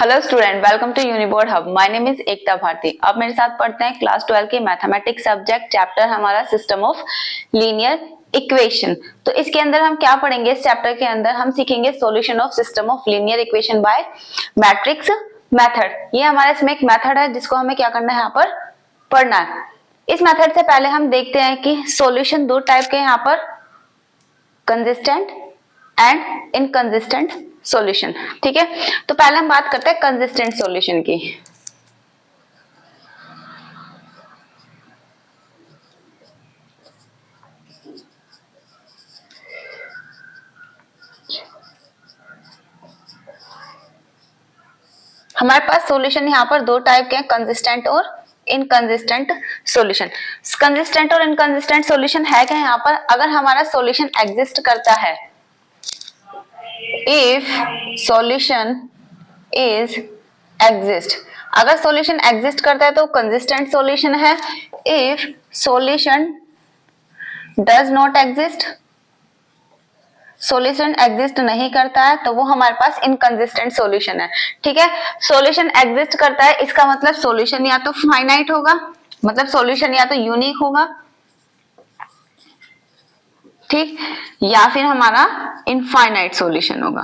Hello student, welcome to Uniboard hub. My name is Ekta Bharti. आप मेरे साथ पढ़ते हैं क्लास 12 के मैथमेटिक्स सब्जेक्ट चैप्टर हमारा सिस्टम ऑफ लीनियर इक्वेशन। तो इसके अंदर हम क्या पढ़ेंगे? इस चैप्टर के अंदर हम सीखेंगे solution of system of linear equation by matrix method. ये हमारा इसमें एक मेथड है जिसको हमें क्या करना है, यहाँ पर पढ़ना है। इस मेथड से पहले हम देखते हैं कि सॉल्यूशन दो टाइप के यहाँ पर, कंसिस्टेंट एंड इनकंसिस्टेंट सॉल्यूशन। ठीक है, तो पहले हम बात करते हैं कंसिस्टेंट सॉल्यूशन की। हमारे पास सॉल्यूशन यहाँ पर दो टाइप के हैं, कंसिस्टेंट और इनकंसिस्टेंट सॉल्यूशन। कंसिस्टेंट और इनकंसिस्टेंट सॉल्यूशन है क्या यहाँ पर? अगर हमारा सॉल्यूशन एग्जिस्ट करता है, इफ सॉल्यूशन इज एग्जिस्ट, अगर सॉल्यूशन एग्जिस्ट करता है तो कंसिस्टेंट सॉल्यूशन है। If solution does not exist, solution exist नहीं करता है, तो वो हमारे पास इनकंसिस्टेंट सॉल्यूशन है। ठीक है, सॉल्यूशन एग्जिस्ट करता है इसका मतलब सॉल्यूशन या तो फाइनाइट होगा, मतलब सॉल्यूशन या तो यूनिक होगा, ठीक, या फिर हमारा इनफाइनाइट सॉल्यूशन होगा।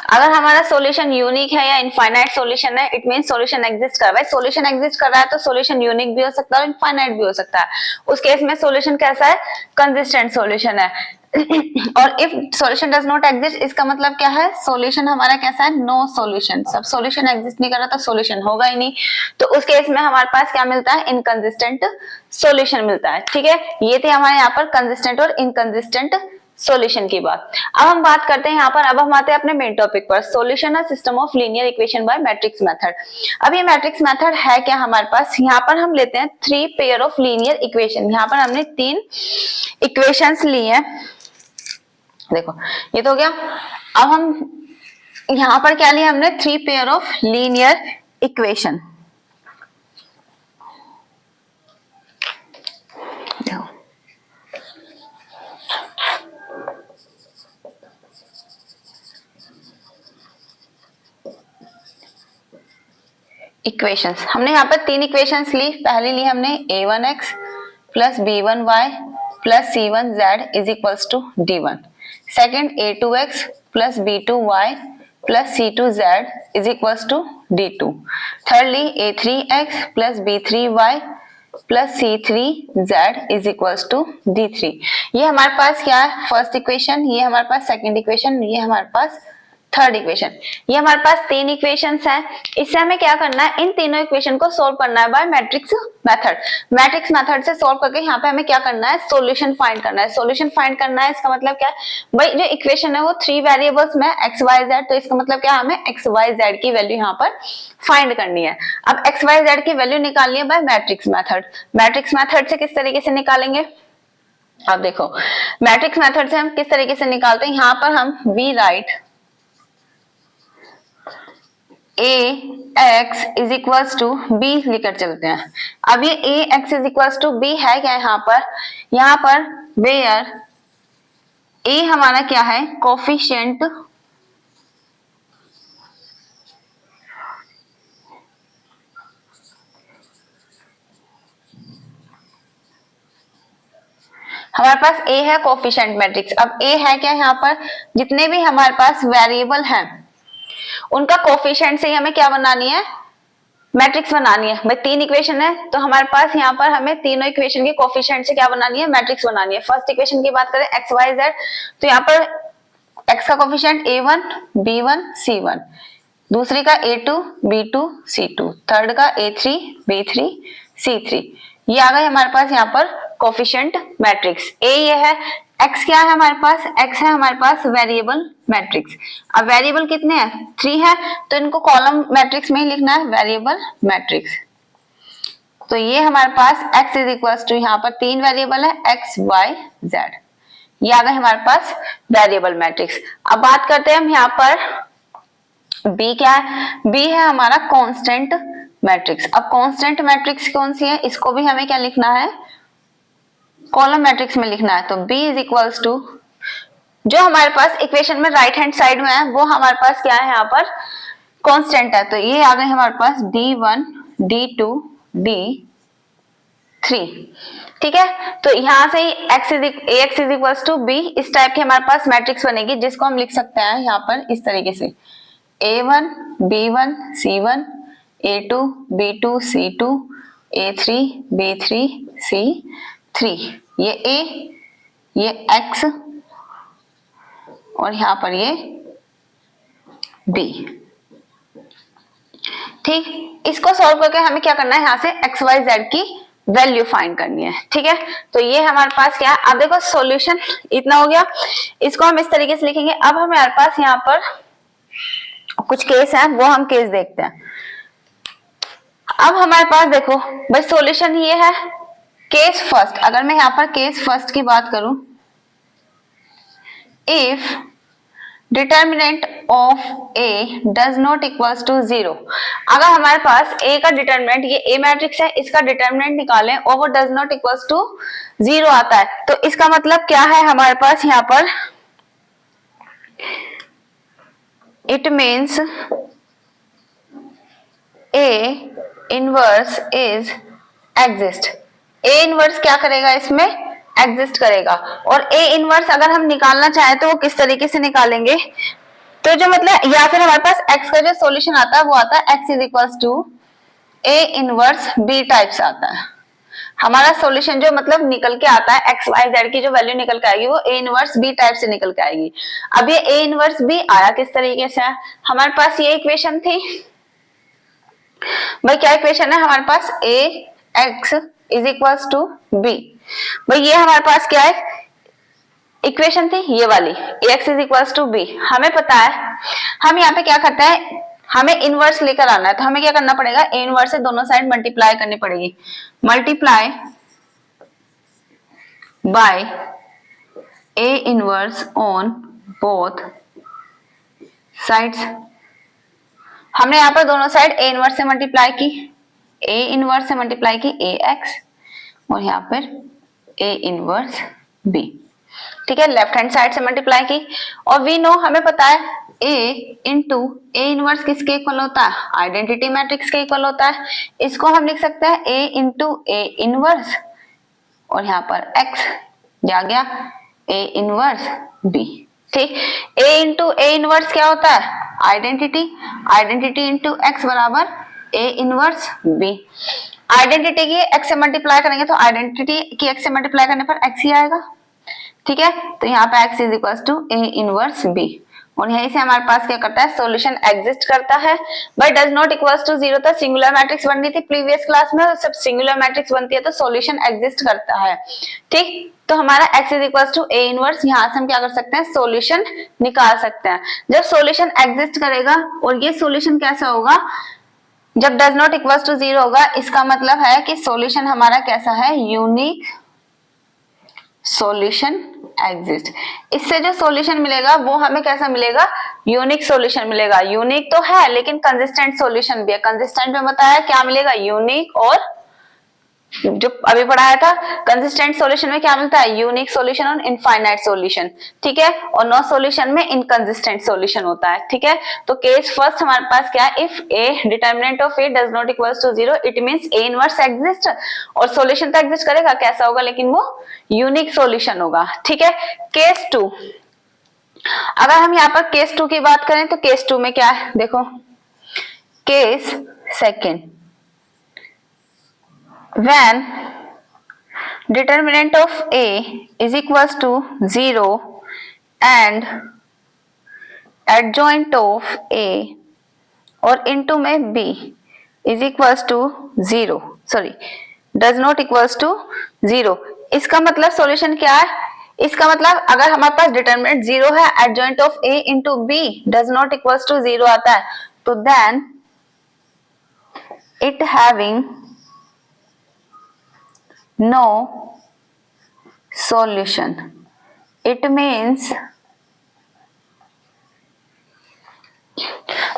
अगर हमारा सॉल्यूशन यूनिक है या इनफाइनाइट सॉल्यूशन है, इट मींस सॉल्यूशन एग्जिस्ट कर रहा है। सॉल्यूशन एग्जिस्ट कर रहा है तो सॉल्यूशन यूनिक भी हो सकता है और इनफाइनाइट भी हो सकता है। उस केस में सॉल्यूशन कैसा है? कंसिस्टेंट सॉल्यूशन है। और if solution does not exist, इसका मतलब क्या है? सॉल्यूशन हमारा कैसा है? No solution. सब सॉल्यूशन एग्जिस्ट नहीं कर रहा तो सॉल्यूशन होगा ही नहीं, तो उस केस में हमारे पास क्या मिलता है? इनकंसिस्टेंट सॉल्यूशन मिलता है। ठीक है, ये थे हमारे यहाँ पर कंसिस्टेंट और इनकंसिस्टेंट सॉल्यूशन की बात। अब हम बात करते हैं यहाँ पर, अब हम आते हैं अपने मेन टॉपिक पर, solution of system of linear equation by matrix method. अब ये मैट्रिक्स मेथड है क्या हमारे पास? यहाँ पर हम लेते हैं 3 पेयर ऑफ लीनियर इक्वेशन। यहाँ पर हमने 3 इक्वेशंस ली हैं। देखो ये तो हो गया। अब हम यहाँ पर क्या लिया हमने? 3 pair of linear equation. Equations हमने यहाँ पर 3 इक्वेशंस ली। पहली ली हमने a1x plus b1y plus c1z is equals to d1। Second a2x plus b2y plus c2z is equals to d2। thirdly a3x plus b3y plus c3z is equals to d3। ये हमारे पास क्या है? फर्स्ट इक्वेशन, ये हमारे पास second equation, ये हमारे पास third equation. ये हमारे पास 3 इक्वेशंस हैं। इससे हमें क्या करना है? इन तीनों इक्वेशन को सोल्व करना है by matrix method. Matrix method से सोल्व करके यहाँ पे हमें क्या करना है? सॉल्यूशन फाइंड करना है। सॉल्यूशन फाइंड करना है, इसका मतलब क्या है भाई? जो इक्वेशन है वो 3 वेरिएबल्स में x y z, तो इसका मतलब क्या? हमें x y z की वैल्यू यहाँ पर फाइंड करनी है। अब x y z की वैल्यू निकालनी है by matrix method. Matrix method से किस तरीके से निकालेंगे? अब देखो मैट्रिक्स मेथड से हम किस तरीके से निकालते हैं। यहाँ पर हम v write ax is equals to b लेकर चलते हैं। अब ये ax is equals to b है क्या यहाँ पर? यहाँ पर वेयर a हमारा क्या है? कोफिशिएंट हमारे पास a है कोफिशिएंट मैट्रिक्स। अब a है क्या यहाँ पर? जितने भी हमारे पास वेरिएबल हैं उनका कोफिशिएंट से ही हमें क्या बनानी है? मैट्रिक्स बनानी है। भाई 3 इक्वेशन है तो हमारे पास यहाँ पर हमें तीनों इक्वेशन के कोफिशिएंट से क्या बनानी है? मैट्रिक्स बनानी है। फर्स्ट इक्वेशन की बात करें x y z, तो यहाँ पर x का कोफिशिएंट a1 b1 c1, दूसरी का a2 b2 c2, थर्ड का a3 b3 c3। ये आ गए हमारे पास यहाँ पर कोफिशिएंट मैट्रिक्स। a ये है, x क्या है हमारे पास? x है हमारे पास वेरिएबल मैट्रिक्स। अब वेरिएबल कितने हैं? 3 है, तो इनको कॉलम मैट्रिक्स में ही लिखना है, वेरिएबल मैट्रिक्स। तो ये हमारे पास x इज इक्वल्स टू, यहाँ पर 3 वेरिएबल है x y z। ये आ गए हमारे पास वेरिएबल मैट्रिक्स। अब बात करते हैं हम यहाँ पर b क्या है? b है हमारा कांस्टेंट मैट्रिक्स। अब कांस्टेंट मैट्रिक्स कौन सी है? इसको भी हमें क्या लिखना है? कॉलम मैट्रिक्स में लिखना है। तो b इज इक्वल्स टू जो हमारे पास इक्वेशन में राइट हैंड साइड में है वो हमारे पास क्या है यहाँ पर कांस्टेंट है। तो ये आ गए हमारे पास D1 D2 D3। ठीक है, तो यहां से ही ax is equals to b इस टाइप की हमारे पास मैट्रिक्स बनेगी जिसको हम लिख सकते हैं यहाँ पर इस तरीके से A1 B1 C1 A2 B2 C2 A3 B3 C3। ये A, ये x और यहाँ पर ये b। ठीक, इसको सॉल्व करके हमें क्या करना है, यहाँ से एक्स वाई जेड की वैल्यू फाइंड करनी है। ठीक है, तो ये हमारे पास क्या है, अब देखो सॉल्यूशन इतना हो गया, इसको हम इस तरीके से लिखेंगे। अब हमारे पास यहाँ पर कुछ केस है, वो हम केस देखते हैं। अब हमारे पास देखो भाई सॉल्यूशन ये है केस फर्स्ट। अगर मैं यहाँ पर केस फर्स्ट की बात करूं, if determinant of A does not equals to 0। अगर हमारे पास ए का डिटर्मिनेंट, ये ए मैट्रिक्स है, इसका डिटर्मिनेंट निकालें और वो डज नॉट इक्वल्स टू 0 आता है, तो इसका मतलब क्या है हमारे पास यहाँ पर, it means A inverse is exist. A inverse क्या करेगा, इसमें एग्जिस्ट करेगा। और ए इनवर्स अगर हम निकालना चाहें तो वो किस तरीके से निकालेंगे, तो जो मतलब या फिर हमारे पास x का जो सॉल्यूशन आता है वो आता है x is equals to A inverse B types आता है। हमारा सॉल्यूशन जो मतलब निकल के आता है एक्स वाई जेड की जो वैल्यू निकल के आएगी वो ए इनवर्स बी टाइप से निकल के आएगी। अब ये ए इनवर्स बी आया किस तरीके से है, हमारे पास ये इक्वेशन थी भाई, क्या इक्वेशन है हमारे पास, A X is equals to B. भाई ये हमारे पास क्या है इक्वेशन थी, ये वाली ax is equals to B. हमें पता है हम यहाँ पे क्या करते हैं, हमें इनवर्स लेकर आना है, तो हमें क्या करना पड़ेगा, ए इनवर्स से दोनों साइड मल्टीप्लाई करनी पड़ेगी। Multiply by A inverse on both sides. हमने यहाँ पर दोनों साइड ए इनवर्स से मल्टीप्लाई की, ए इनवर्स से मल्टीप्लाई की ए एक्स और यहाँ पर ए इनवर्स बी। ठीक है, लेफ्ट हैंड साइड से मल्टीप्लाई की और वी नो हमें पता है ए इंटू ए इनवर्स किसके इक्वल होता है, आइडेंटिटी मैट्रिक्स के इक्वल होता है। इसको हम लिख सकते हैं ए इंटू ए इनवर्स और यहाँ पर एक्स जा गया ए इनवर्स बी। ठीक, ए इंटू ए इनवर्स क्या होता है, आइडेंटिटी, आइडेंटिटी इंटू एक्स बराबर ए इनवर्स बी। आइडेंटिटी की एक्स से मल्टीप्लाई करेंगे तो आइडेंटिटी की एक्स से मल्टीप्लाई करने पर एक्स ही आएगा। ठीक है, तो यहाँ पे x is equal to A inverse b और यहीं से हमारे पास क्या करता है, सॉल्यूशन एग्जिस्ट करता है but does not equals to 0। तो सिंगुलर मैट्रिक्स बन रही थी प्रीवियस क्लास में, सब सिंगुलर मैट्रिक्स बनती है तो सॉल्यूशन एग्जिस्ट करता है। ठीक, तो हमारा x is equal to A inverse, यहाँ से हम क्या कर सकते हैं, सॉल्यूशन निकाल सकते हैं। जब सॉल्यूशन एग्जिस्ट करेगा और ये सॉल्यूशन कैसा होगा, जब डज नॉट इक्वल्स टू 0 होगा, इसका मतलब है कि सॉल्यूशन हमारा कैसा है, यूनिक सॉल्यूशन एग्जिस्ट। इससे जो सॉल्यूशन मिलेगा वो हमें कैसा मिलेगा, यूनिक सॉल्यूशन मिलेगा। यूनिक तो है लेकिन कंसिस्टेंट सॉल्यूशन भी है। कंसिस्टेंट में बताया क्या मिलेगा, यूनिक, और जो अभी पढ़ाया था कंसिस्टेंट सॉल्यूशन में क्या मिलता है, यूनिक सॉल्यूशन और इनफाइनाइट सॉल्यूशन। ठीक है, और नो सॉल्यूशन में इनकंसिस्टेंट सॉल्यूशन होता है। ठीक है, तो केस फर्स्ट हमारे पास क्या है, if A determinant of A does not equals to 0 it means A inverse exist, और सॉल्यूशन तो एग्जिस्ट करेगा, कैसा होगा लेकिन वो यूनिक सॉल्यूशन होगा। ठीक है, केस 2, अगर हम यहाँ पर केस 2 की बात करें तो केस 2 में क्या है, देखो case second, when determinant of a is equals to 0 and adjoint of a और into में b is equals to 0 sorry does not equals to 0। इसका मतलब सॉल्यूशन क्या है, इसका मतलब अगर हमारे पास डिटर्मिनेंट 0 है, adjoint of a into b does not equals to 0 आता है, तो then it having no solution, it means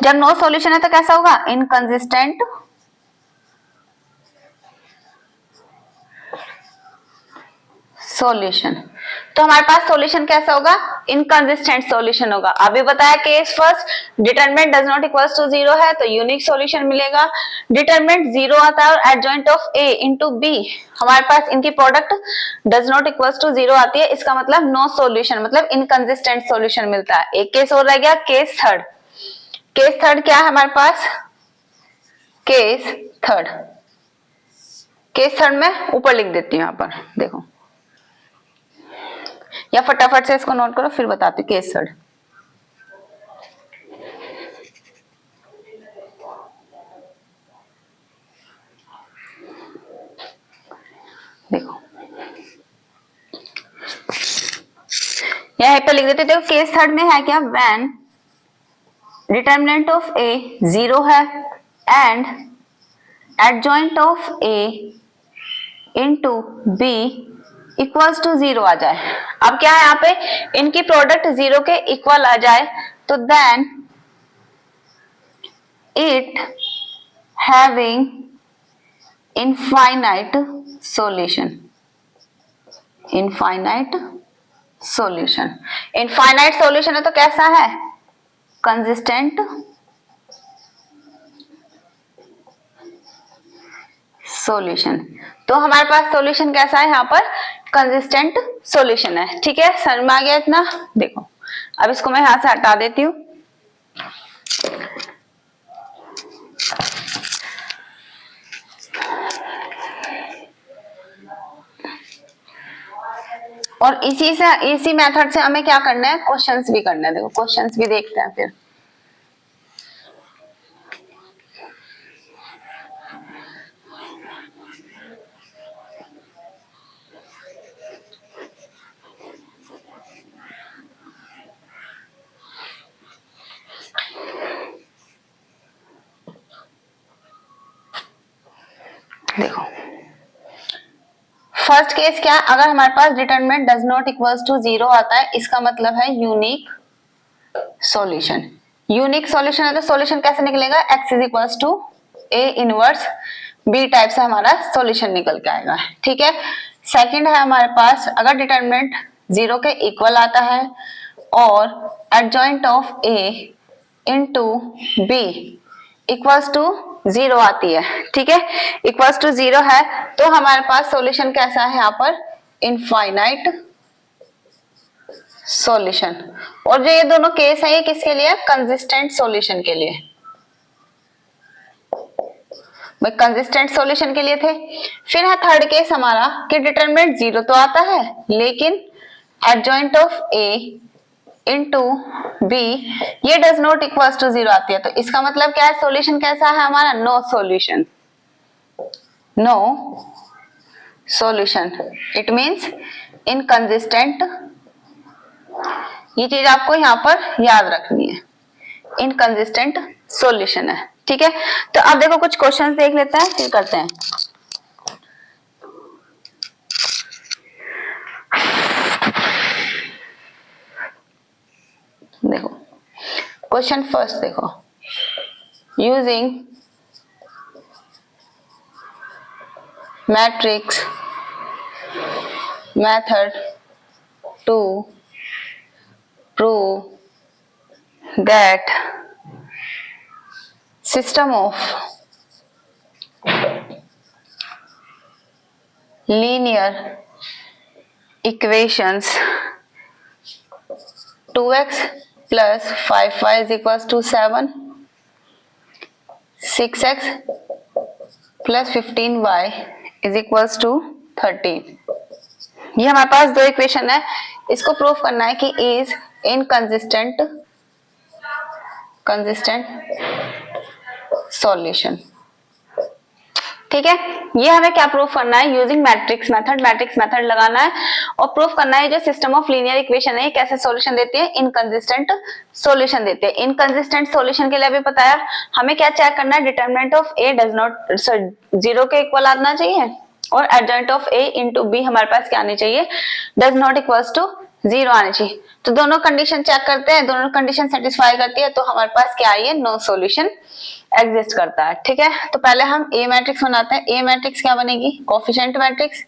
जब नो सॉल्यूशन है तो कैसा होगा, इनकंसिस्टेंट सॉल्यूशन। तो हमारे पास सॉल्यूशन कैसा होगा, इनकंसिस्टेंट सॉल्यूशन होगा। अभी बताया case first, determinant does not equals to zero है तो यूनिक सॉल्यूशन मिलेगा। डिटरमिनेंट जीरो आता है और adjoint of A into B हमारे पास इनकी product does not equals to zero आती है, इसका मतलब नो सॉल्यूशन, मतलब इनकंसिस्टेंट सॉल्यूशन मिलता है। एक केस और रह गया, केस थर्ड। केस थर्ड क्या है हमारे पास? केस थर्ड, केस थर्ड में ऊपर लिख देती हूं यहां पर, देखो, या फटाफट से इसको नोट करो फिर बताती हूँ। केस थर्ड, देखो यहां पर लिख देते, देखो केस थर्ड में है क्या, when determinant of A zero है and adjoint of A into B equals to zero आ जाए। अब क्या है यहाँ पे, इनकी प्रोडक्ट जीरो के इक्वल आ जाए तो then it having infinite solution. Infinite solution, infinite solution है तो कैसा है, कंसिस्टेंट सॉल्यूशन। तो हमारे पास सॉल्यूशन कैसा है यहाँ पर, कंसिस्टेंट सॉल्यूशन है। ठीक है, समझ में आ गया इतना? देखो अब इसको मैं यहां से हटा देती हूँ। और इसी मेथड से हमें क्या करना है, क्वेश्चंस भी करना है। देखो क्वेश्चंस भी देखते हैं फिर। देखो फर्स्ट केस क्या, अगर हमारे पास determinant does not equals to zero आता है, इसका मतलब है यूनिक सॉल्यूशन। यूनिक सॉल्यूशन है तो सॉल्यूशन कैसे निकलेगा, x is equals to A inverse B type से हमारा सॉल्यूशन निकल के आएगा। ठीक है, सेकंड है हमारे पास, अगर डिटरमिनेंट जीरो के इक्वल आता है और adjoint of A into B equals to zero आती है। ठीक है, इक्वल्स टू जीरो है तो हमारे पास सॉल्यूशन कैसा है यहाँ पर, इनफाइनाइट सॉल्यूशन। और जो ये दोनों केस है ये किसके लिए, कंसिस्टेंट सॉल्यूशन के लिए। भाई कंसिस्टेंट सॉल्यूशन के लिए थे। फिर है थर्ड केस हमारा कि डिटरमिनेंट जीरो तो आता है लेकिन adjoint of A into B ये does not equals to zero आती है, तो इसका मतलब क्या है, सॉल्यूशन कैसा है हमारा, no solution. No solution it means inconsistent. ये चीज आपको यहाँ पर याद रखनी है, इनकंसिस्टेंट सॉल्यूशन है। ठीक है, तो अब देखो कुछ क्वेश्चंस देख लेते हैं फिर करते हैं। देखो क्वेश्चन फर्स्ट देखो, using matrix method to prove that system of linear equations 2x plus 5y is equals to 7, 6x plus 15y is equals to 13। ये हमारे पास दो इक्वेशन है, इसको प्रूफ करना है कि इज इनकंसिस्टेंट सॉल्यूशन। ठीक है, ये हमें क्या प्रूफ करना है, यूजिंग मैट्रिक्स मेथड लगाना है और प्रूफ करना है जो सिस्टम ऑफ लीनियर इक्वेशन है ये कैसे सॉल्यूशन देती है, इनकंसिस्टेंट सॉल्यूशन देते हैं। इनकंसिस्टेंट सॉल्यूशन के लिए अभी बताया हमें क्या चेक करना है, determinant of A does not zero के इक्वल आना चाहिए और adjoint of A into B हमारे पास क्या आनी चाहिए, does not equals to zero आनी चाहिए। तो दोनों कंडीशन चेक करते हैं, दोनों कंडीशन सेटिस्फाई करती है तो हमारे पास क्या आई है, नो सॉल्यूशन एग्जिस्ट करता है। ठीक है, तो पहले हम ए मैट्रिक्स बनाते हैं। ए मैट्रिक्स क्या बनेगी, कोफिशिएंट मैट्रिक्स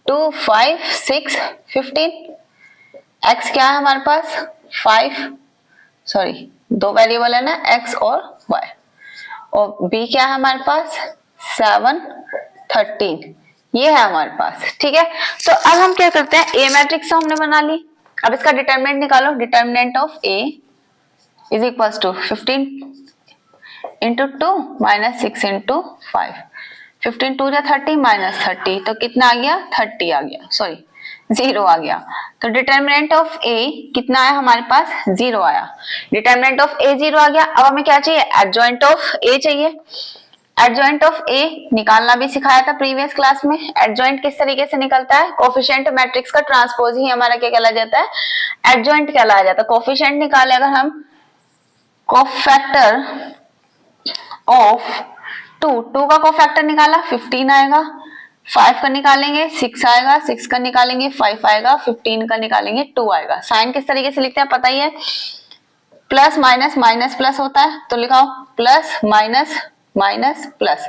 2 5 6 15। x क्या है हमारे पास 5, सॉरी दो वेरिएबल है ना x और y, और b क्या है हमारे पास 7, 13, ये है हमारे पास। ठीक है, तो अब हम क्या करते हैं, ए मैट्रिक्स तो हमने बना ली, अब इसका डिटरमिनेंट निकालो। Determinant of A is equal to 15 into 2 minus 6 into 5, 15 2 जा 30 माइनस 30, तो कितना आ गया 30 आ गया, सॉरी 0 आ गया। तो डिटरमिनेंट ऑफ ए कितना आया हमारे पास 0 आया। डिटरमिनेंट ऑफ ए 0 आ गया। अब हमें क्या चाहिए, एडजॉइंट ऑफ ए चाहिए। एडजॉइंट ऑफ ए निकालना भी सिखाया था प्रीवियस क्लास में। एडजॉइंट किस तरीके से निकलता है, कोफिशिएंट मैट्रिक्स का ट्रांसपोज ही हमारा क्या कहलाया जाता है, एडजॉइंट कहलाया जाता है। कोफिशिएंट निकाले अगर हम कोफैक्टर ऑफ 2 का कोफैक्टर निकाला 15 आएगा, 5 का निकालेंगे 6 आएगा, 6 का निकालेंगे 5 आएगा, 15 का निकालेंगे 2 आएगा। साइन किस तरीके से लिखते हैं पता ही है, प्लस माइनस माइनस प्लस होता है, तो लिखाओ प्लस माइनस माइनस प्लस।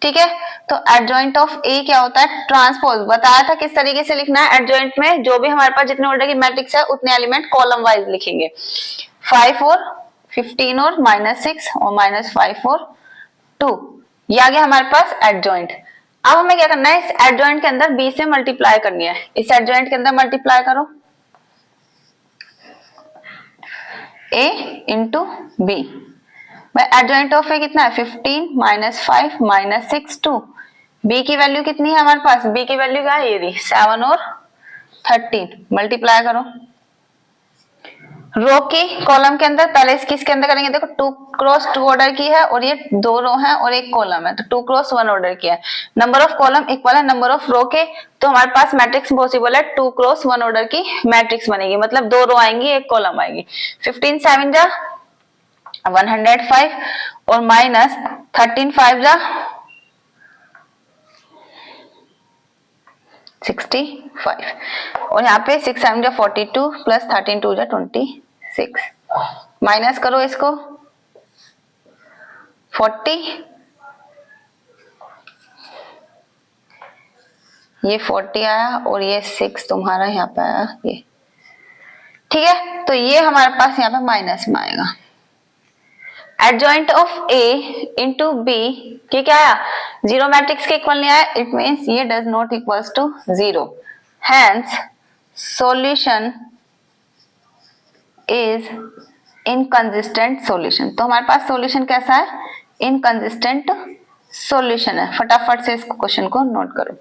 ठीक है, तो एडजॉइंट ऑफ ए क्या होता है, ट्रांसपोज। बताया था किस तरीके से लिखना है एडजॉइंट में, जो भी हमारे पास जितने ऑर्डर की मैट्रिक्स है उतने एलिमेंट कॉलम वाइज लिखेंगे। 5 और 15 और -6 और -5 और 2, ये आ गया हमारे पास एडजॉइंट। अब हमें क्या करना है, इस एडजॉइंट के अंदर बी से मल्टीप्लाई करनी है। इस एडजॉइंट के अंदर मल्टीप्लाई करो a into B. Adjoint of A कितना है 15 -5 -6 2, बी की वैल्यू कितनी है हमारे पास, बी की वैल्यू क्या है, ये रही 7 और 13, मल्टीप्लाई करो। रो की कॉलम के अंदर पहले किसके अंदर करेंगे, देखो 2 क्रॉस 2 ऑर्डर की है और ये 2 रो है और एक कॉलम है, तो 2 क्रॉस 1 ऑर्डर की है। नंबर ऑफ कॉलम इक्वल है नंबर ऑफ रो के, तो हमारे पास मैट्रिक्स पॉसिबल है 2 क्रॉस 1 ऑर्डर की मैट्रिक्स बनेगी, मतलब 2 रो आएंगी एक कॉलम आएगी। 15 7 जा 105 और माइनस 13 5 जा 65, और यहाँ पे 6 7 जा 42 प्लस 13 2 जा 26, माइनस करो इसको 40, ये 40 आया और ये 6 तुम्हारा यहाँ पे आया ये। ठीक है, तो ये हमारे पास यहाँ पे माइनस में आएगा। Adjoint of A into B, ये क्या आया, जीरो मैट्रिक्स के इक्वल नहीं आया, इट मीन्स ये does not equals to 0, hence solution is inconsistent solution. तो हमारे पास सॉल्यूशन कैसा है, इनकंसिस्टेंट सॉल्यूशन है। फटाफट से इस क्वेश्चन को नोट करो।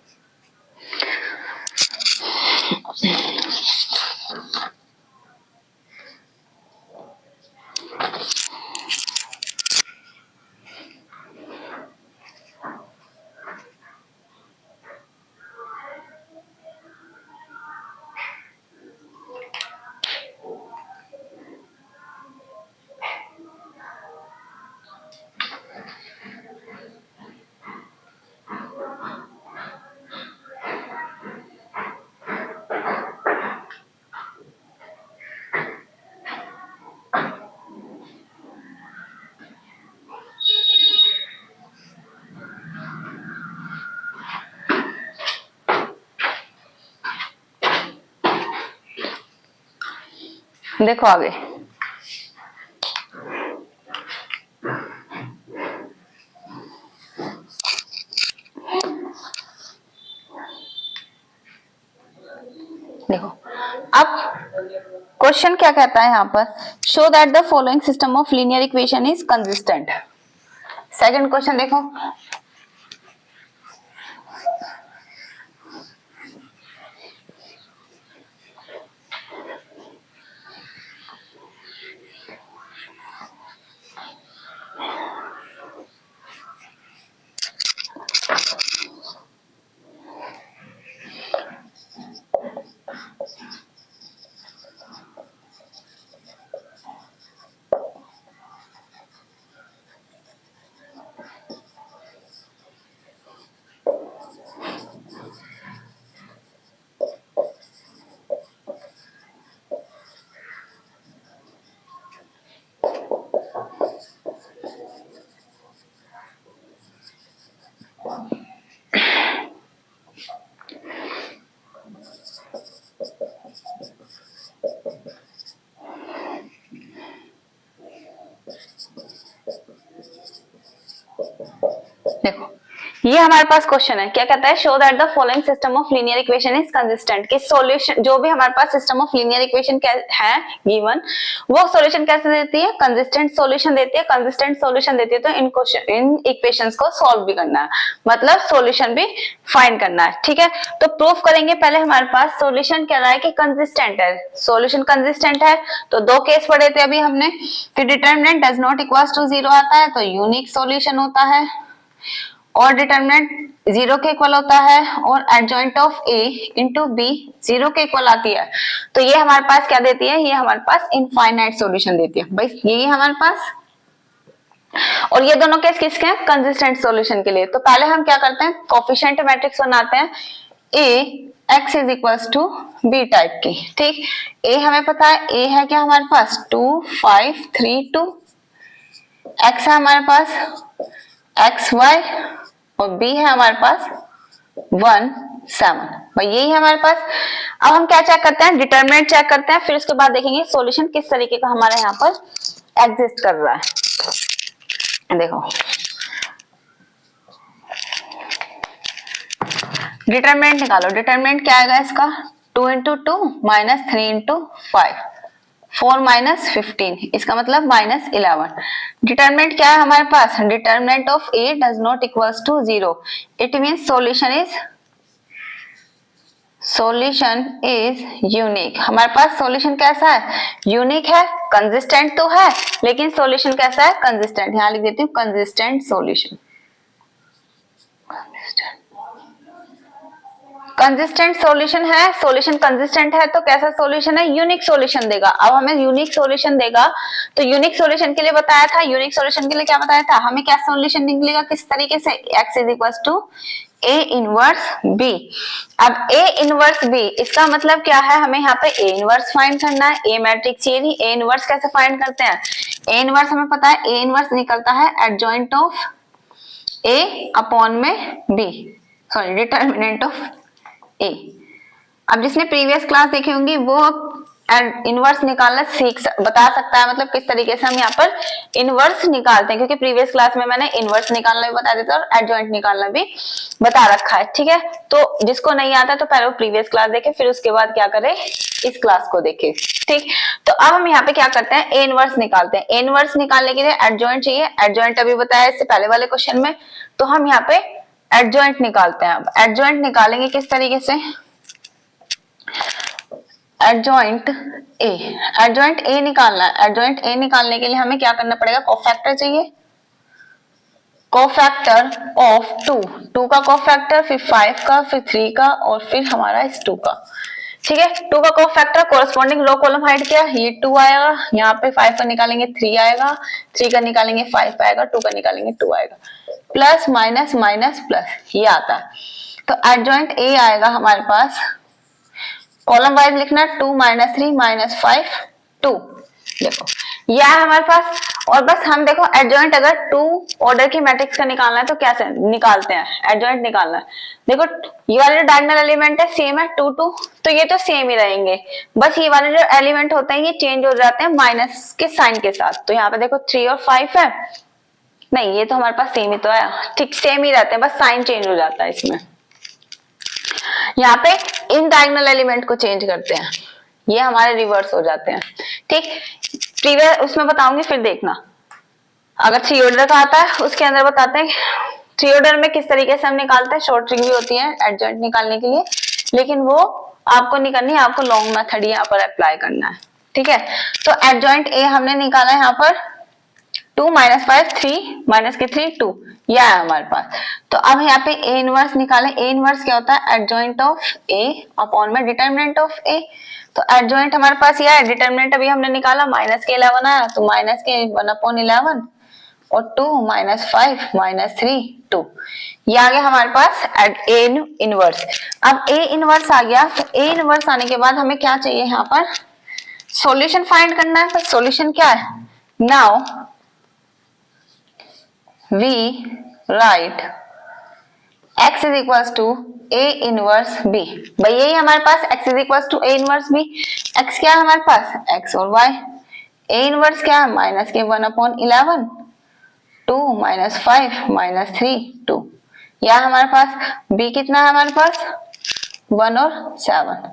देखो आगे, देखो अब क्वेश्चन क्या कहता है यहाँ पर, show that the following system of linear equation is consistent. Second question देखो, ये हमारे पास क्वेश्चन है, क्या कहता है, show that the following system of linear equation is consistent, कि सॉल्यूशन जो भी हमारे पास सिस्टम ऑफ लीनियर इक्वेशन है गिवन, वो सॉल्यूशन कैसे देती है, कंसिस्टेंट सॉल्यूशन देती है। कंसिस्टेंट सॉल्यूशन देती है तो इन इक्वेशंस को सॉल्व भी करना है, मतलब सॉल्यूशन भी फाइंड करना है। ठीक है, तो प्रूफ करेंगे। पहले हमारे पास सॉल्यूशन कह रहा है कि कंसिस्टेंट है, सॉल्यूशन कंसिस्टेंट है, तो दो केस पढ़े थे अभी हमने, कि determinant does not equals to 0 आता है तो यूनिक सॉल्यूशन होता है, और डिटरमिनेंट 0 के इक्वल होता है, और adjoint of a into B 0 के इक्वल आती है। तो ये हमारे पास क्या देती है, ये हमारे पास इनफाइनाइट सॉल्यूशन देती है भाई, यही हमारे पास। और ये दोनों केस किसके हैं, कंसिस्टेंट सॉल्यूशन के लिए। तो पहले हम क्या करते हैं, कोफिशिएंट मैट्रिक्स बनाते हैं, a x is equals to b type की। ठीक, a हमें पता है, a है क्या हमारे पास 2 5 3 2, x है हमारे पास x y, और b है हमारे पास 1 7, भाई यही है हमारे पास। अब हम क्या चेक करते हैं, डिटरमिनेंट चेक करते हैं, फिर उसके बाद देखेंगे सॉल्यूशन किस तरीके का हमारे यहाँ पर एग्जिस्ट कर रहा है। देखो डिटरमिनेंट निकालो, डिटरमिनेंट क्या आएगा इसका, 2 इंटू 2 माइनस 3 इंटू 5, 4 माइनस 15, इसका मतलब माइनस 11। डिटरमिनेंट क्या है हमारे पास, determinant of a does not equals to 0, it means solution is unique. हमारे पास सॉल्यूशन कैसा है, यूनिक है, कंसिस्टेंट तो है, लेकिन सॉल्यूशन कैसा है, कंसिस्टेंट। यहां लिख देती हूँ कंसिस्टेंट सॉल्यूशन। कंसिस्टेंट सॉल्यूशन है, सॉल्यूशन कंसिस्टेंट है तो कैसा सॉल्यूशन है, यूनिक सॉल्यूशन देगा। अब हमें यूनिक सॉल्यूशन देगा, तो यूनिक सॉल्यूशन के लिए बताया था, यूनिक सॉल्यूशन के लिए क्या बताया था हमें, क्या सॉल्यूशन निकलेगा, किस तरीके से, x is equal to a inverse b। अब a इनवर्स b इसका मतलब क्या है, हमें यहाँ पे a इनवर्स फाइंड करना है, a मैट्रिक्स ये नहीं, a इनवर्स कैसे फाइंड करते हैं, a इनवर्स हमें पता है, a इनवर्स निकलता है एडजॉइंट ऑफ a अपॉन में b, सॉरी डिटरमिनेंट ऑफ ए। अब जिसने प्रीवियस क्लास देखी होंगी वो इनवर्स निकालना बता सकता है, मतलब किस तरीके से हम यहाँ पर इनवर्स निकालते हैं, क्योंकि प्रीवियस क्लास में मैंने इनवर्स निकालना भी बता दिया था और एडजॉइंट निकालना भी बता रखा है। ठीक है, तो जिसको नहीं आता तो पहले वो प्रीवियस क्लास देखे, फिर उसके बाद क्या करे, इस क्लास को देखे। ठीक, तो अब हम यहाँ पे क्या करते हैं, ए इनवर्स निकालते हैं। ए इनवर्स निकालने के लिए एडजॉइंट चाहिए, एडजॉइंट अभी बताया इससे पहले वाले क्वेश्चन में, तो हम यहाँ पे एडजॉइंट निकालते हैं। अब एडजॉइंट निकालेंगे किस तरीके से, एडजॉइंट ए निकालना है। एडजॉइंट ए निकालने के लिए हमें क्या करना पड़ेगा, कोफैक्टर चाहिए, कोफैक्टर ऑफ 2 का कोफैक्टर, फिर 5 का, फिर 3 का, और फिर हमारा इस 2 का। ठीक है, 2 का cofactor corresponding row column height क्या, ये 2 आएगा, यहाँ पे 5 का निकालेंगे 3 आएगा, 3 का निकालेंगे 5 आएगा, 2 का निकालेंगे 2 आएगा, प्लस माइनस माइनस प्लस ये आता है। तो एडजॉइंट ए आएगा हमारे पास, कॉलम वाइज लिखना, 2 माइनस 3 माइनस 5 2, देखो यह है हमारे पास। और बस हम देखो एडजॉइंट अगर 2 ऑर्डर की मैट्रिक्स का निकालना है तो कैसे निकालते हैं, एडजॉइंट निकालना है, देखो ये वाले जो डायगोनल एलिमेंट है सेम है 2 2, तो ये तो सेम ही रहेंगे, बस ये वाले जो एलिमेंट होते हैं ये चेंज हो जाते हैं माइनस के साइन के साथ। तो यहाँ पे देखो 3 और 5 है, नहीं ये तो हमारे पास सेम ही तो है, ठीक सेम ही रहते हैं, बस साइन चेंज हो जाता है इसमें। यहाँ पे इन डायगोनल एलिमेंट को चेंज करते हैं, ये हमारे रिवर्स हो जाते हैं। ठीक, प्रीवियस उसमें बताऊंगी फिर देखना, अगर 3 ऑर्डर का आता है उसके अंदर बताते हैं 3 ऑर्डर में किस तरीके से हम निकालते हैं। शॉर्ट ट्रिक भी होती है एडजॉइंट निकालने के लिए, लेकिन वो आपको नहीं करनी है, आपको लॉन्ग मेथड यहाँ पर अप्लाई करना है। ठीक है, तो एडजॉइंट ए हमने निकाला है यहाँ पर 2 माइनस 5 3 माइनस के 3 2, यह है हमारे पास। तो अब यहाँ पे ए इनवर्स निकालें, ए इनवर्स क्या होता है, एडजॉइंट ऑफ ए अपॉन में डिटरमिनेंट ऑफ ए। तो एडजॉइंट हमारे पास यह है, डिटरमिनेंट अभी हमने निकाला, माइनस के 11 आया, तो माइनस के 1 अपॉन 11 और 2 माइनस 5 माइनस 3 2, ये आ गया हमारे पास ए इनवर्स। अब ए इनवर्स आ गया, तो ए इनवर्स आने के बाद हमें क्या चाहिए, यहाँ पर सॉल्यूशन फाइंड करना है। तो सॉल्यूशन क्या है, now we write x is equals to a inverse b। भाई यही हमारे पास x is equals to a inverse b। x क्या है हमारे पास, x और y। a inverse क्या है, माइनस के 1 अपॉन 11 2 माइनस 5 माइनस 3 2, या हमारे पास b कितना है हमारे पास 1 और 7,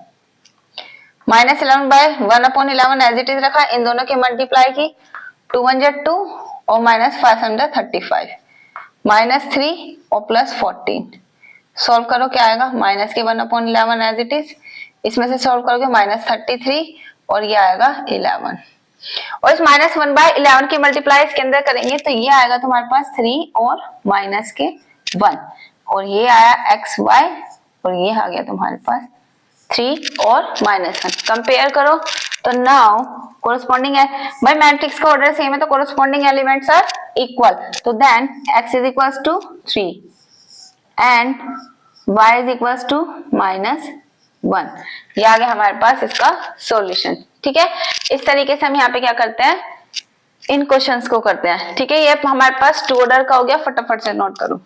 -11/1/11 एज इट इज रखा, इन दोनों की मल्टीप्लाई की, 2 1 2 और -535, -3 और +14, सॉल्व करो क्या आएगा, -1/11 एज इट इज, इसमें से सॉल्व करोगे -33 और ये आएगा 11, और इस -1/11 की मल्टीप्लाई इसके अंदर करेंगे तो ये आएगा तुम्हारे पास 3 और -1, और ये आया xy, और ये आ गया तुम्हारे पास 3 और -1। कंपेयर करो तो नाउ कोरस्पॉन्डिंग है, भाई मैट्रिक्स का ऑर्डर सेम है तो कोरस्पॉन्डिंग एलिमेंट्स आर इक्वल, तो then x is equals to 3 and y is equals to -1। ये आ गया हमारे पास इसका सॉल्यूशन। ठीक है, इस तरीके से हम यहाँ पे क्या करते हैं, इन क्वेश्चंस को करते हैं। ठीक है, ये हमारे पास 2 ऑर्डर का हो गया, फटाफट से नोट करो।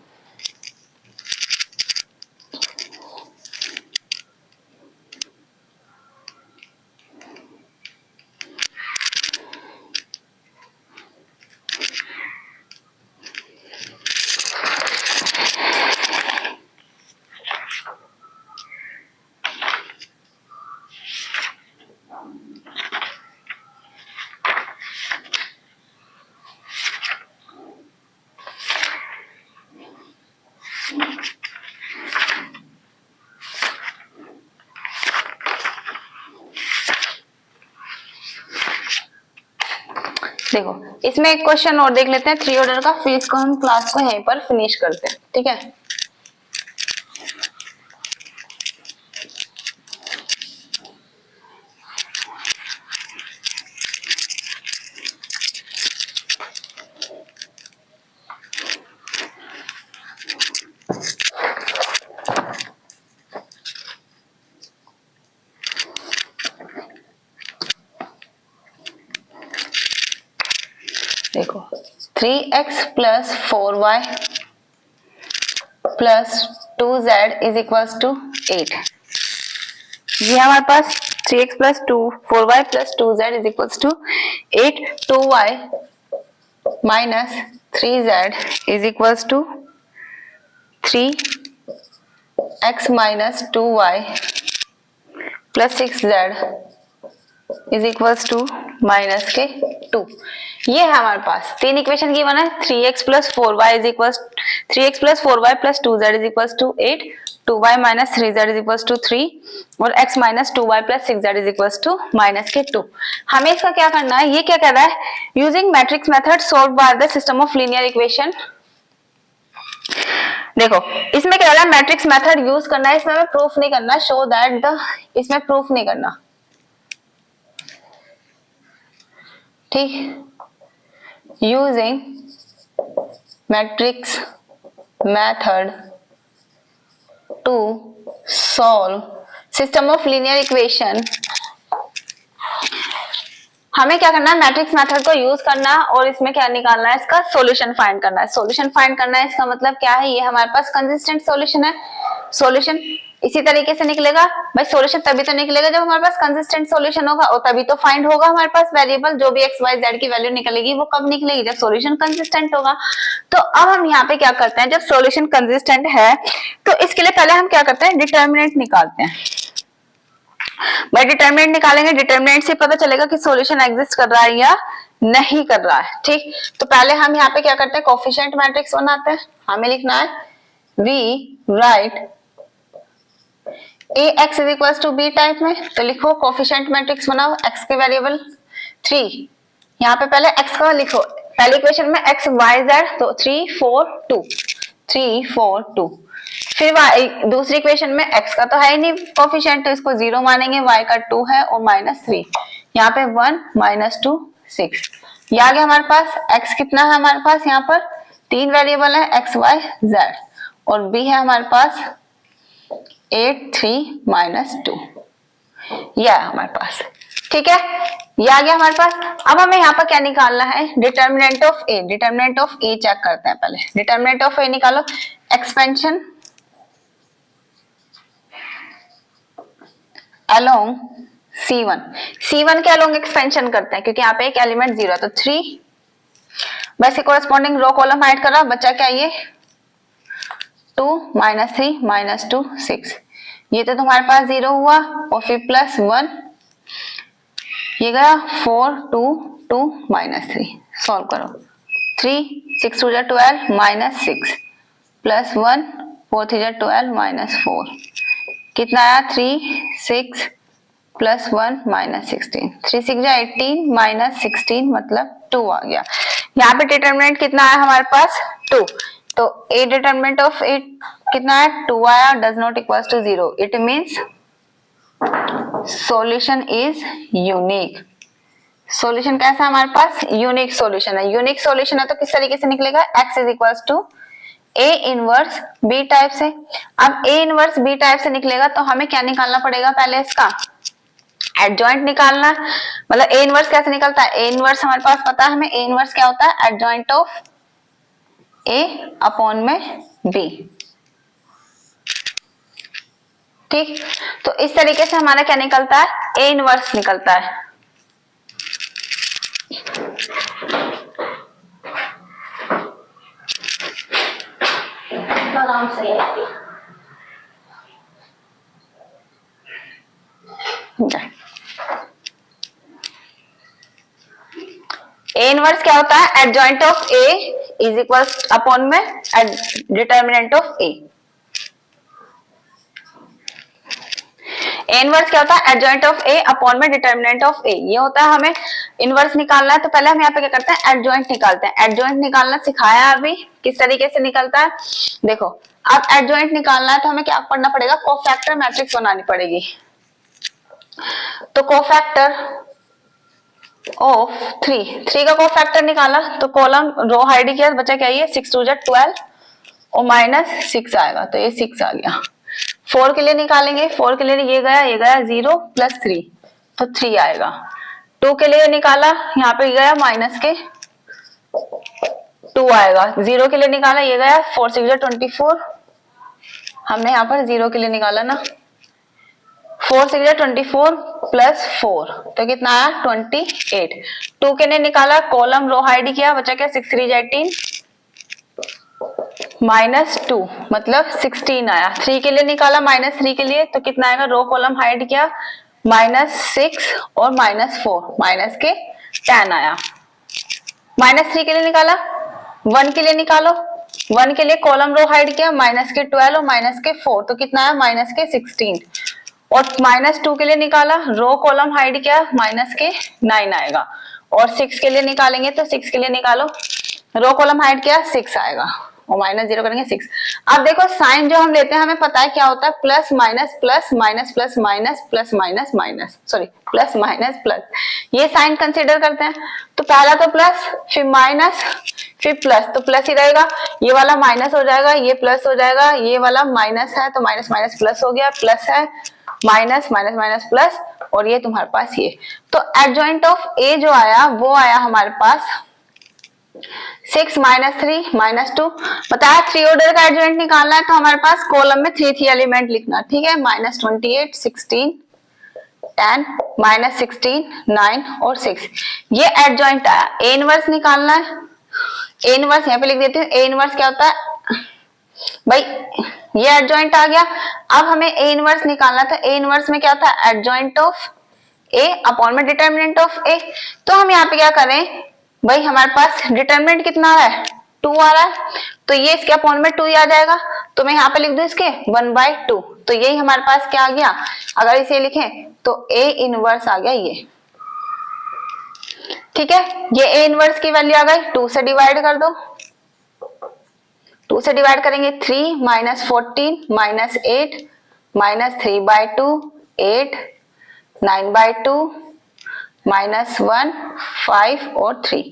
देखो इसमें एक क्वेश्चन और देख लेते हैं 3 ऑर्डर का, फिर इसको हम क्लास को यहीं पर फिनिश करते हैं। ठीक है, देखो 3x + 4y + 2z is equals to 8। ये हमारे पास 3x + 4y + 2z is equals to 8, 2y - 3z is equals to 3x - 2y + 6z is equals to -2। ये है हमारे पास 3 इक्वेशन की बना है, 3x + 4y + 2z is equals to 8, 2y - 3z is equals to 3 और x - 2y + 6z is equals to -2। हमें इसका क्या करना है, ये क्या कह रहा है, using matrix method solve by the system of linear equation. देखो इसमें क्या है, मैट्रिक्स मेथड यूज करना है, इसमें हमें प्रूफ नहीं करना, शो दैट द, इसमें प्रूफ नहीं करना। ठीक, using matrix method to solve system of linear equation, हमें क्या करना है, मैट्रिक्स मेथड को यूज करना है और इसमें क्या निकालना है, इसका सॉल्यूशन फाइंड करना है। सॉल्यूशन फाइंड करना है, इसका मतलब क्या है, ये हमारे पास कंसिस्टेंट सॉल्यूशन है। सॉल्यूशन इसी तरीके से निकलेगा, भाई सॉल्यूशन तभी तो निकलेगा जब हमारे पास कंसिस्टेंट सॉल्यूशन होगा, और तभी तो फाइंड होगा हमारे पास वेरिएबल, जो भी x y z की वैल्यू निकलेगी वो कब निकलेगी, जब सॉल्यूशन कंसिस्टेंट होगा। तो अब हम यहाँ पे क्या करते हैं, जब सॉल्यूशन कंसिस्टेंट है तो इसके लिए पहले हम क्या करते हैं, डिटर्मिनेंट निकालते हैं। भाई डिटर्मिनेंट निकालेंगे, डिटर्मिनेंट से पता चलेगा कि सॉल्यूशन एग्जिस्ट कर रहा है या नहीं कर रहा है। ठीक, तो पहले हम यहाँ पे क्या करते हैं, कोफिशिएंट मैट्रिक्स बनाते हैं। हमें लिखना है we write ax is equals to b type में, तो लिखो कोफिशिएंट मैट्रिक्स बनाओ, x के वेरिएबल 3, यहाँ पे पहले x का लिखो, पहले इक्वेशन में x y z, तो 3 4 2, 3 4 2, फिर y, दूसरी इक्वेशन में x का तो है ही नहीं कोफिशिएंट, तो इसको 0 मानेंगे, y का 2 है और -3, यहाँ पे 1 -2 6, ये आ गया हमारे पास। x कितना है हमारे पास, यहाँ पर 3 वेरिएबल है x y z, और b है हमारे पास 8 3 -2, यह है हमारे पास। ठीक है, ये आ गया हमारे पास। अब हमें यहाँ पर क्या निकालना है, determinant of A. Determinant of A check करते हैं पहले, डिटर्मिनेंट ऑफ ए निकालो, एक्सपेंशन अलोंग C1, C1 के अलोंग एक्सपेंशन करते हैं, क्योंकि यहाँ पे एक एलिमेंट 0 है, तो 3 वैसे कोरस्पॉन्डिंग रो कॉलम हाइड करा, बचा क्या ये 2 -3 -2 6, ये तो तुम्हारे पास 0 हुआ और फिर +1, ये गया 4 2 2 -3, सॉल्व करो। 3 6 2 12 -6 +1 4 3 12 -4, कितना आया 3 6 +1 -16, 3 6 18 -16 मतलब 2 आ गया। यहाँ पे डिटरमिनेंट कितना आया हमारे पास 2, तो ए डिटरमिनेंट ऑफ ए कितना है 2 आया, does not equals to 0, it means solution is unique. Solution कैसा है हमारे पास, यूनिक सॉल्यूशन है। यूनिक सॉल्यूशन है तो किस तरीके से निकलेगा, x is equals to A inverse B type से। अब ए इनवर्स बी टाइप से निकलेगा तो हमें क्या निकालना पड़ेगा, पहले इसका एडजॉइंट निकालना। मतलब ए इनवर्स कैसे निकलता है, ए इनवर्स हमारे पास पता है हमें, ए इनवर्स क्या होता है, एडजॉइंट ऑफ ए अपॉन में बी। ठीक, तो इस तरीके से हमारा क्या निकलता है, ए इनवर्स निकलता है। आराम से ए इनवर्स क्या होता है, adjoint of A is equal upon में डिटर्मिनेंट ऑफ ए। इनवर्स क्या होता है, एडजॉइंट ऑफ ए अपॉन में डिटर्मिनेंट ऑफ ए। ये होता है हमें इनवर्स निकालना है तो पहले हम यहाँ पे क्या करते हैं, एडजॉइंट निकालते हैं। एडजॉइंट निकालना सिखाया अभी, किस तरीके से निकलता है देखो। अब एडजॉइंट निकालना है तो हमें क्या पढ़ना पड़ेगा, कोफैक्टर मैट्रिक्स बनानी पड़ेगी। तो कोफैक्टर ऑफ 3 का कोफैक्टर निकाला तो कॉलम रो हाइड किया, बचा क्या, ये 6 2 12 और -6 आएगा तो ये 6 आ गया। 4 के लिए निकालेंगे, 4 के लिए ये गया 0 + 3 तो 3 आएगा। 2 के लिए निकाला, यहाँ पे गया माइनस के 2 आएगा। 0 के लिए निकाला, ये गया 4 6 24, हमने यहाँ पर 0 के लिए निकाला ना, 4 6 24 + 4 तो कितना आया 28। 2 के लिए निकाला, कॉलम रो हाइड किया, बचा क्या 6 3 18 -2 मतलब 16 आया। 3 के लिए निकाला, -3 के लिए तो कितना आएगा, रो कॉलम हाइड किया, -6 और -4 माइनस के 10 आया। -3 के लिए निकाला, 1 के लिए निकालो, 1 के लिए कॉलम रो हाइड किया, -12 और -4 तो कितना आया -16। और -2 के लिए निकाला, रो कॉलम हाइड किया, -9 आएगा। और 6 के लिए निकालेंगे तो 6 के लिए निकालो, रो कॉलम हाइड किया 6 आएगा और -0 करेंगे 6। अब देखो साइन जो हम लेते हैं हमें पता है क्या होता है, plus minus plus minus plus minus plus minus minus, sorry plus minus plus, ये साइन कंसीडर करते हैं। तो पहला तो प्लस, फिर माइनस, फिर प्लस, तो प्लस ही रहेगा, ये वाला माइनस हो जाएगा, ये प्लस हो जाएगा, ये वाला माइनस है तो माइनस माइनस प्लस हो गया, प्लस है माइनस माइनस माइनस प्लस, और ये तुम्हारे पास ये। तो एडजॉइंट ऑफ ए जो आया वो आया हमारे पास 6 -3 -2। बताया 3 ऑर्डर का एडजॉइंट निकालना है तो हमारे पास कॉलम में 3 एलिमेंट लिखना, ठीक है, -28 16 10 -16 9 और 6, ये एडजॉइंट आया। ए इनवर्स निकालना है, ए इनवर्स यहाँ पे लिख देती हूँ। ए इनवर्स क्या होता है भाई, ये एडजॉइंट आ गया। अब हमें ए इनवर्स निकालना था, ए इनवर्स में क्या होता है, एडजॉइंट ऑफ ए अपॉन में डिटर्मिनेंट ऑफ ए। तो हम यहाँ पे क्या करें भाई, हमारे पास डिटर्मिनेंट कितना है 2 आ रहा है, तो ये इसके अपॉन में 2 ही आ जाएगा, तो मैं यहाँ पे लिख दूं इसके 1/2, तो यही हमारे पास क्या आ गया। अगर इसे लिखें तो ए इनवर्स आ गया ये, ठीक है। ये ए इनवर्स की वैल्यू आ गई, 2 से डिवाइड कर दो, 2 से डिवाइड करेंगे 3 -14 -8 -3/2 8 9/2 -1 5 और 3,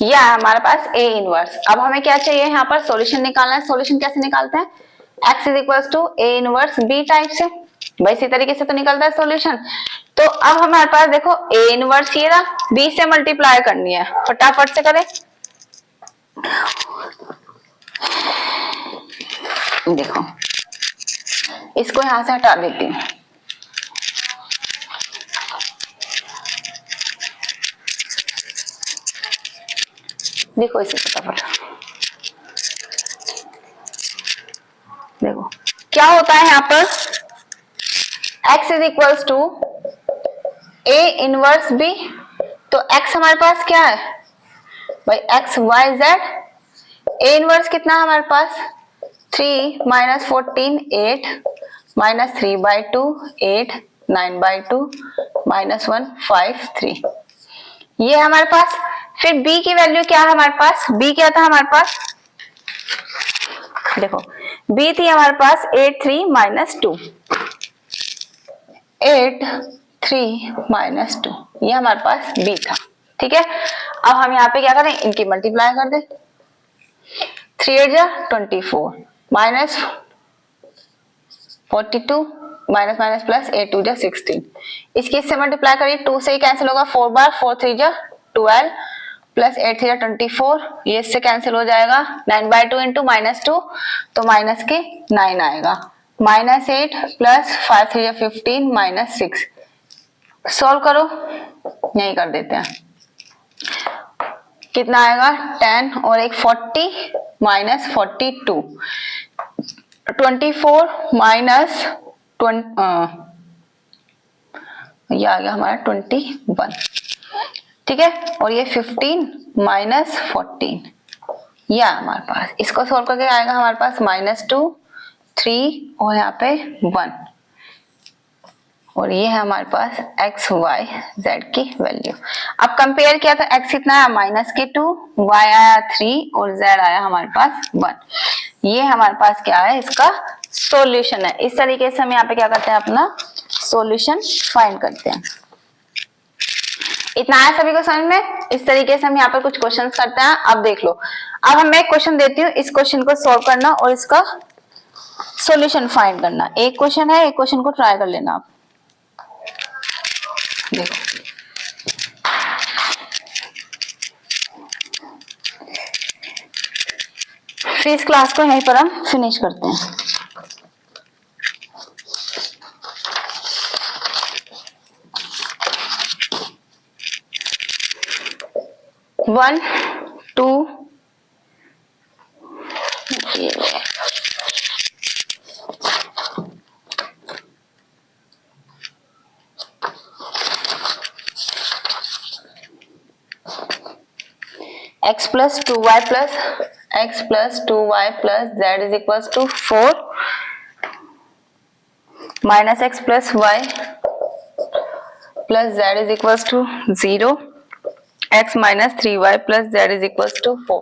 ये आया हमारे पास ए इनवर्स। अब हमें क्या चाहिए, यहाँ पर सॉल्यूशन निकालना है। सॉल्यूशन कैसे निकालते हैं, x is equal to A inverse B type से, भाई इसी तरीके से तो निकलता है सॉल्यूशन। तो अब हमारे पास देखो ए इनवर्स ये रहा, बी से मल्टीप्लाई करनी है, फटाफट से करें। देखो इसको यहां से हटा देती हूँ, देखो इसे फटाफट क्या होता है यहाँ पर, x is equals to a inverse b, तो x हमारे पास क्या है भाई, x y z, a inverse कितना है हमारे पास 3 माइनस 14 8 माइनस 3/2 8 9/2 माइनस 1 5 3, ये है हमारे पास। फिर b की वैल्यू क्या है हमारे पास, b क्या था हमारे पास, देखो b थी हमारे पास 8 3 माइनस 2, 8 3 माइनस 2, ये हमारे पास b था। ठीक है, अब हम यहाँ पे क्या करें, इनकी मल्टीप्लाई कर दे, 3 8 जा 24 माइनस 42 माइनस माइनस प्लस 8 2 जा 16, इसकी इससे मल्टीप्लाई करिए, 2 से ही कैंसिल होगा, 4 बार 4 3 जा 12 प्लस 8 3 जा 24, ये इससे कैंसिल हो जाएगा, 9/2 इंटू माइनस 2, तो माइनस के 9 आएगा, माइनस 8 प्लस 5 3 जा 15 माइनस 6, सॉल्व करो, यही कर देते हैं, कितना आएगा 10 और एक 40 माइनस 42, 24 माइनस 20, ये आ गया हमारा 21, ठीक है, और ये 15 माइनस 14, ये हमारे पास, इसको सोल्व करके आएगा हमारे पास -2 3 और यहाँ पे 1, और ये है हमारे पास x y z की वैल्यू। अब कंपेयर किया तो x कितना आया -2, y आया 3 और z आया हमारे पास 1, ये हमारे पास क्या है, इसका सॉल्यूशन है। इस तरीके से हम यहाँ पे क्या करते हैं, अपना सॉल्यूशन फाइंड करते हैं। इतना आया सभी को समझ में। इस तरीके से हम यहाँ पर कुछ क्वेश्चंस करते हैं। अब देख लो, अब हम एक क्वेश्चन देती हूँ, इस क्वेश्चन को सॉल्व करना और इसका सॉल्यूशन फाइंड करना। एक क्वेश्चन है, एक क्वेश्चन को ट्राई कर लेना आप। देखो फिर इस क्लास को यहीं पर हम फिनिश करते हैं। One two x plus 2y plus x plus 2y plus z is equal to 4 minus x plus y plus z is equal to 0, x minus 3y plus z is equal to 4।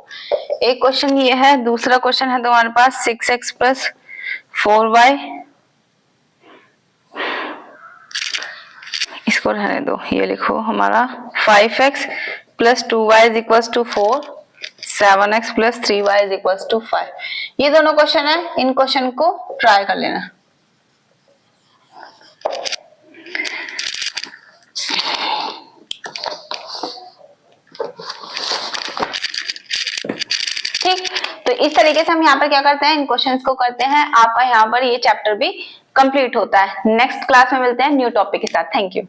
एक question ये है। दूसरा question है तुम्हारे पास 6x plus 4y, इसको रहने दो, ये लिखो हमारा 5x plus 2y is equal to 4, 7x plus 3y is equal to 5। ये दोनों क्वेश्चन है, इन क्वेश्चन को ट्राई कर लेना। ठीक, तो इस तरीके से हम यहाँ पर क्या करते हैं, इन क्वेश्चंस को करते हैं। आपका यहाँ पर ये चैप्टर भी कंप्लीट होता है। नेक्स्ट क्लास में मिलते हैं न्यू टॉपिक के साथ। Thank you.